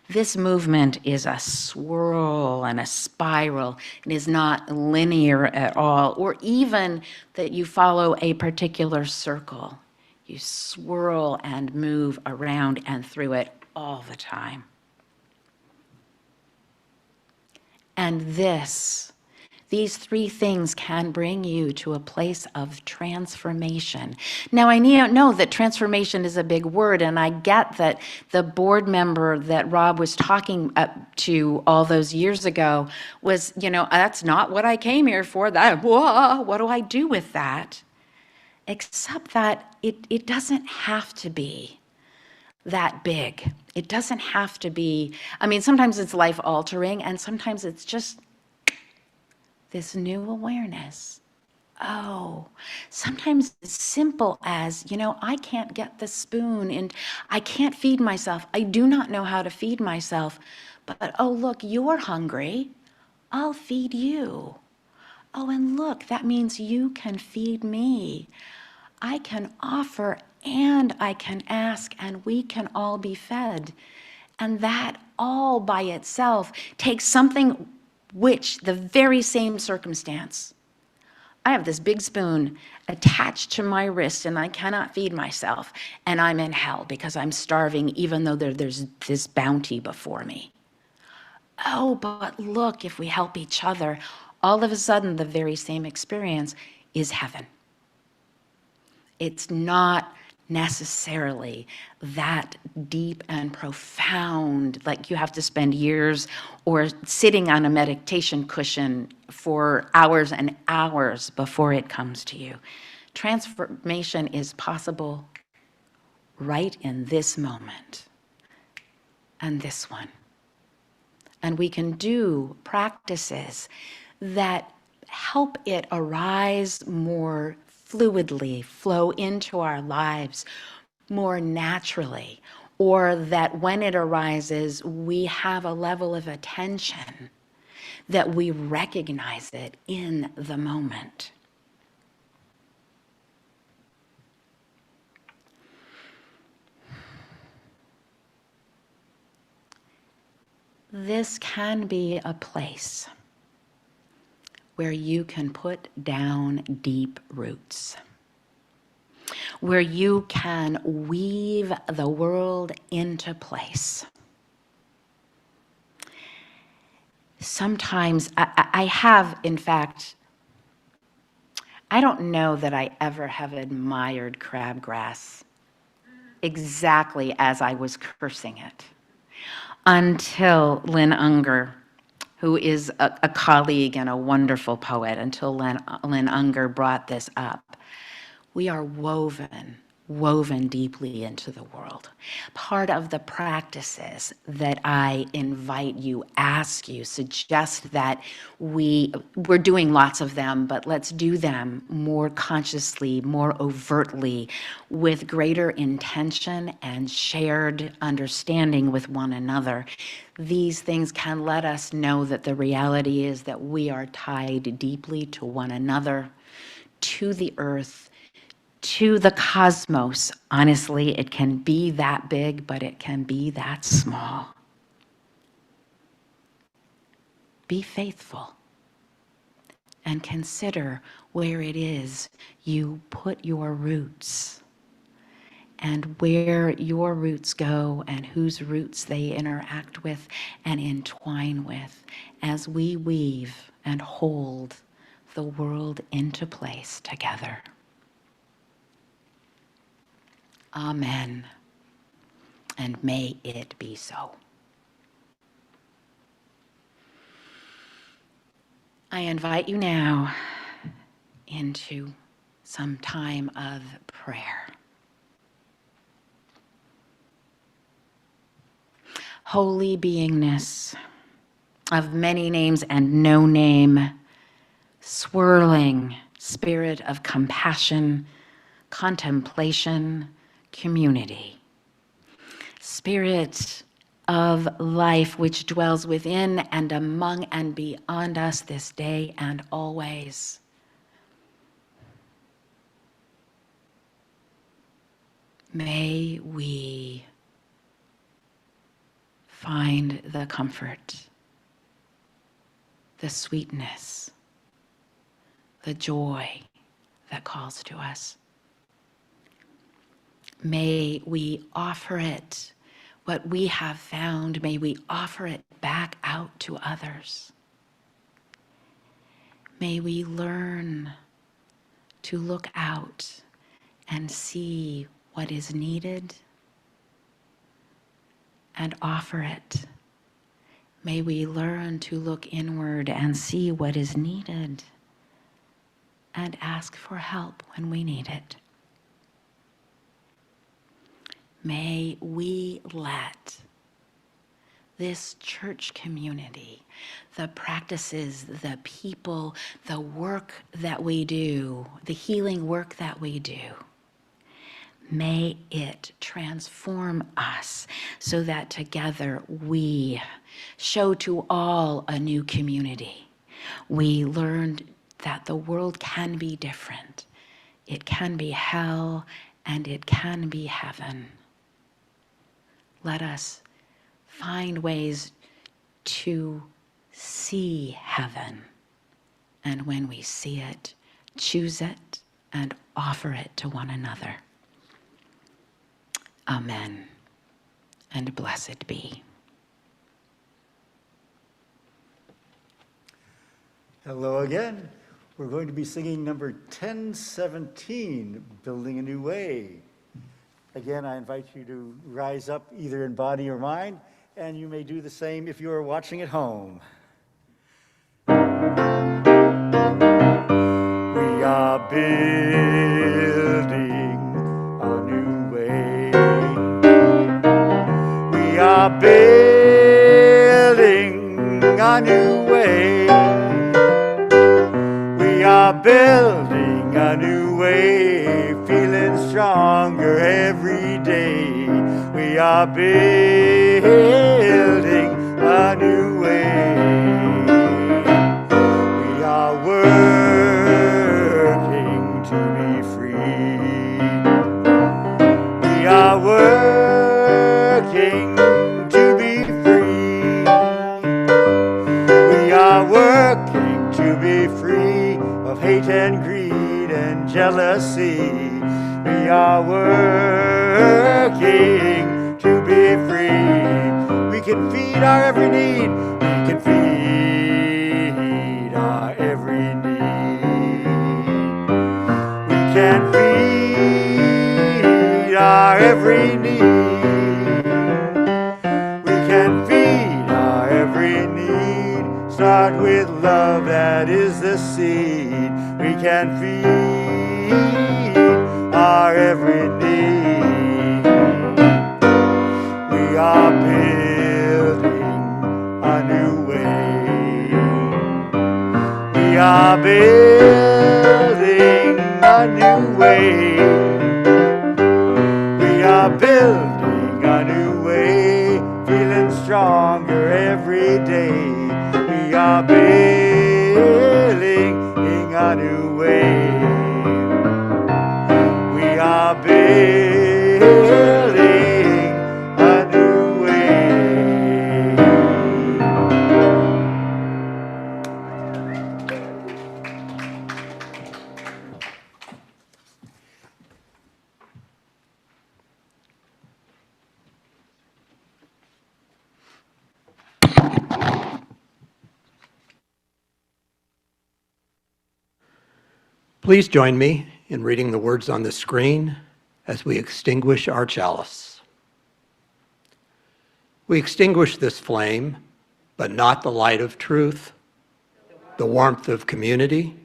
This movement is a swirl and a spiral. It is not linear at all, or even that you follow a particular circle. You swirl and move around and through it all the time. And these three things can bring you to a place of transformation. Now, I know that transformation is a big word, and I get that the board member that Rob was talking to all those years ago was, that's not what I came here for. What do I do with that? Except that it doesn't have to be that big. It doesn't have to be, sometimes it's life altering, and sometimes it's just this new awareness. Oh, sometimes it's simple as, I can't get the spoon and I can't feed myself. I do not know how to feed myself, but oh, look, you're hungry. I'll feed you. Oh, and look, that means you can feed me. I can offer and I can ask, and we can all be fed. And that all by itself takes something which the very same circumstance. I have this big spoon attached to my wrist and I cannot feed myself, and I'm in hell because I'm starving even though there's this bounty before me. Oh, but look, if we help each other, all of a sudden the very same experience is heaven. It's not necessarily that deep and profound, like you have to spend years or sitting on a meditation cushion for hours and hours before it comes to you. Transformation is possible right in this moment and this one. And we can do practices that help it arise more fluidly, flow into our lives more naturally, or that when it arises, we have a level of attention that we recognize it in the moment. this can be a place where you can put down deep roots, where you can weave the world into place. Sometimes I have, in fact, I don't know that I ever have admired crabgrass exactly as I was cursing it until Lynn Unger, who is a colleague and a wonderful poet, until Lynn Unger brought this up. We are woven deeply into the world. Part of the practices that I invite you, ask you, suggest that we're doing lots of them, but let's do them more consciously, more overtly, with greater intention and shared understanding with one another. These things can let us know that the reality is that we are tied deeply to one another, to the earth, to the cosmos. Honestly, it can be that big, but it can be that small. Be faithful and consider where it is you put your roots and where your roots go and whose roots they interact with and entwine with as we weave and hold the world into place together. Amen. And may it be so. I invite you now into some time of prayer. Holy beingness of many names and no name, swirling spirit of compassion, contemplation, community. Spirit of life which dwells within and among and beyond us this day and always. May we find the comfort, the sweetness, the joy that calls to us. May we offer it, what we have found, may we offer it back out to others. May we learn to look out and see what is needed and offer it. May we learn to look inward and see what is needed and ask for help when we need it. May we let this church community, the practices, the people, the work that we do, the healing work that we do, may it transform us so that together we show to all a new community. We learned that the world can be different. It can be hell and it can be heaven. Let us find ways to see heaven. And when we see it, choose it and offer it to one another. Amen. And blessed be. Hello again. We're going to be singing number 1017, Building a New Way. Again, I invite you to rise up either in body or mind, and you may do the same if you are watching at home. We are building a new way. We are building a new way. We are building a new way, feeling stronger every day. We are building a new way. We are working to be free. We are working to be free. jealousy. We are working to be free. We can feed our every need. We can feed our every need. We can feed our every need. We can feed our every need. Start with love, that is the seed. We can feed our every need. We are building a new way. We are building a new way. We are building a new way, feeling stronger every day. We are building a new way. We are building a new way. Please join me in reading the words on the screen as we extinguish our chalice. We extinguish this flame, but not the light of truth, the warmth of community,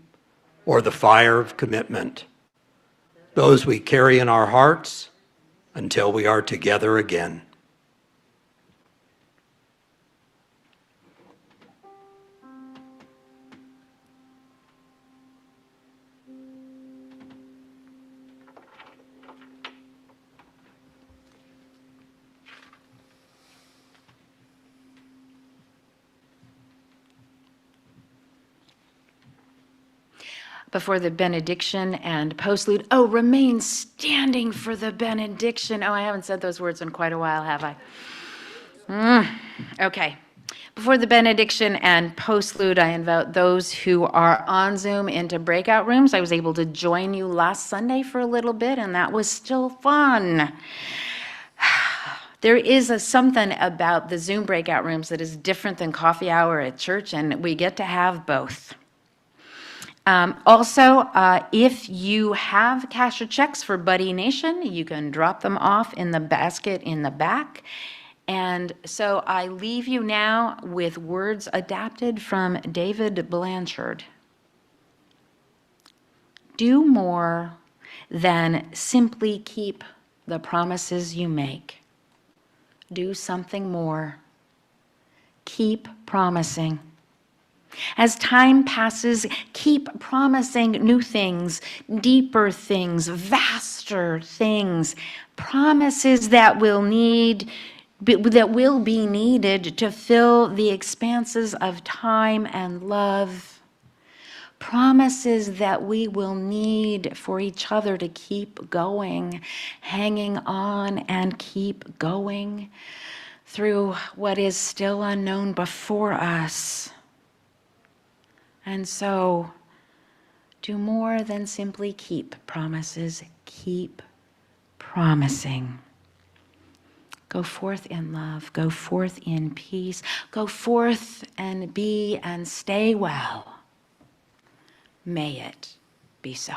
or the fire of commitment. Those we carry in our hearts until we are together again. Before the benediction and postlude. Oh, remain standing for the benediction. Oh, I haven't said those words in quite a while, have I? Okay. Before the benediction and postlude, I invite those who are on Zoom into breakout rooms. I was able to join you last Sunday for a little bit, and that was still fun. There is something about the Zoom breakout rooms that is different than coffee hour at church, and we get to have both. Also, if you have cash or checks for Buddy Nation, you can drop them off in the basket in the back. And so I leave you now with words adapted from David Blanchard. Do more than simply keep the promises you make. Do something more. Keep promising. As time passes, keep promising new things, deeper things, vaster things, promises that will be needed to fill the expanses of time and love. Promises that we will need for each other to keep going, hanging on and keep going through what is still unknown before us. And so, do more than simply keep promises. Keep promising. Go forth in love. Go forth in peace. Go forth and be and stay well. May it be so.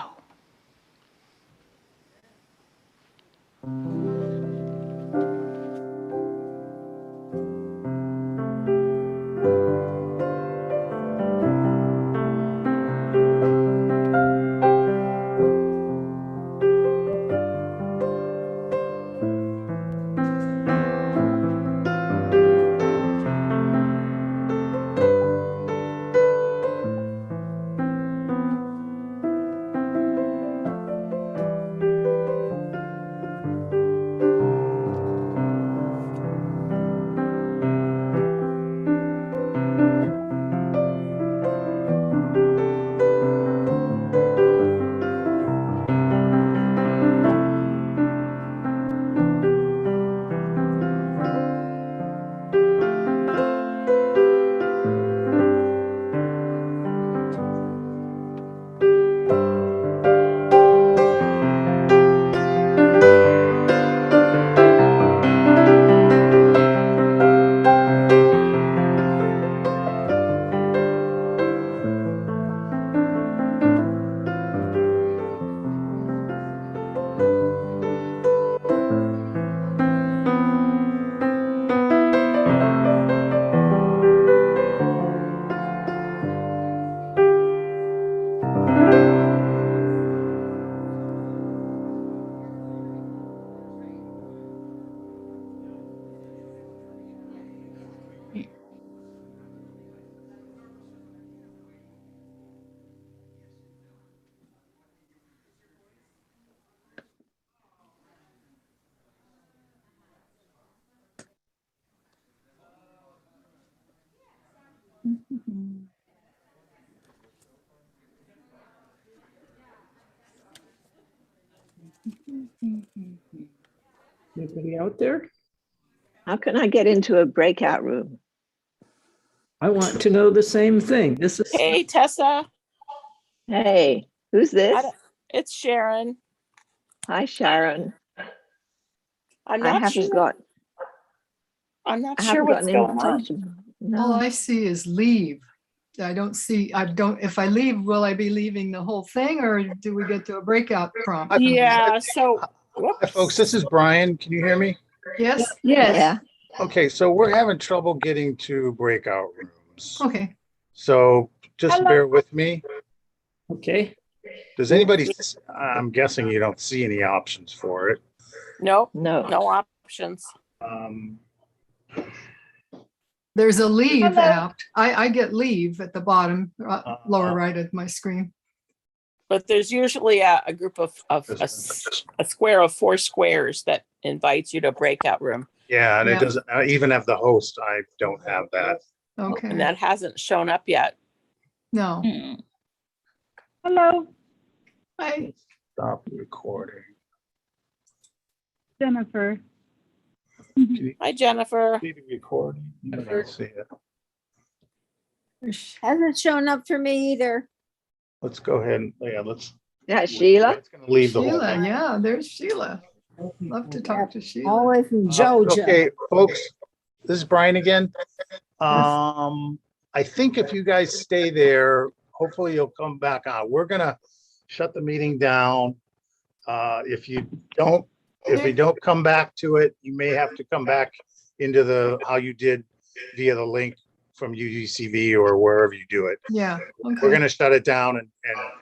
Anybody out there? How can I get into a breakout room? I want to know the same thing. This is, Hey, Tessa. Hey, who's this? It's Sharon. Hi, Sharon. I'm I not haven't sure. got I'm not I sure haven't what's gotten going on. invitation. All No. I see is leave. I don't see, if I leave, will I be leaving the whole thing or do we get to a breakout prompt? Yeah. So, Hi, folks, this is Brian. Can you hear me? Yes? Yeah. Okay, so we're having trouble getting to breakout rooms. Okay. So just bear with me. okay. Does anybody, I'm guessing you don't see any options for it. nope, No. no options. Um, There's a leave app. I get leave at the bottom, lower right of my screen. But there's usually a group of a square of 4 squares that invites you to a breakout room, Yeah, and Yeah. it doesn't, I even have the host. I don't have that. and Okay. that hasn't shown up yet. No. Hello, I, Stop recording. Jennifer. Can you Hi, Jennifer. see the recording? You can see it. Hasn't shown up for me either. Let's go ahead and, yeah, let's. Yeah, Sheila. It's gonna leave the whole Sheila, thing. yeah, there's Sheila. Love to talk to Sheila. All the way from Georgia. Okay, folks, this is Brian again. I think if you guys stay there, hopefully you'll come back on. We're gonna shut the meeting down. If we don't come back to it, you may have to come back into how you did via the link from UGCV or wherever you do it. Yeah. We're Okay. gonna shut it down and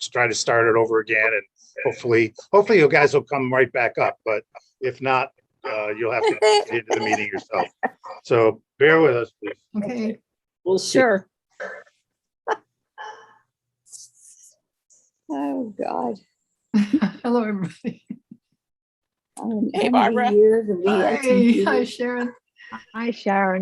try to start it over again, and hopefully you guys will come right back up, but if not, you'll have to get into the meeting yourself. So bear with us, please. Okay. We'll see. Sure. Oh, God. Hello, everybody. Hey, Barbara. Years of Hi, hi, Sharon. Hi, Sharon.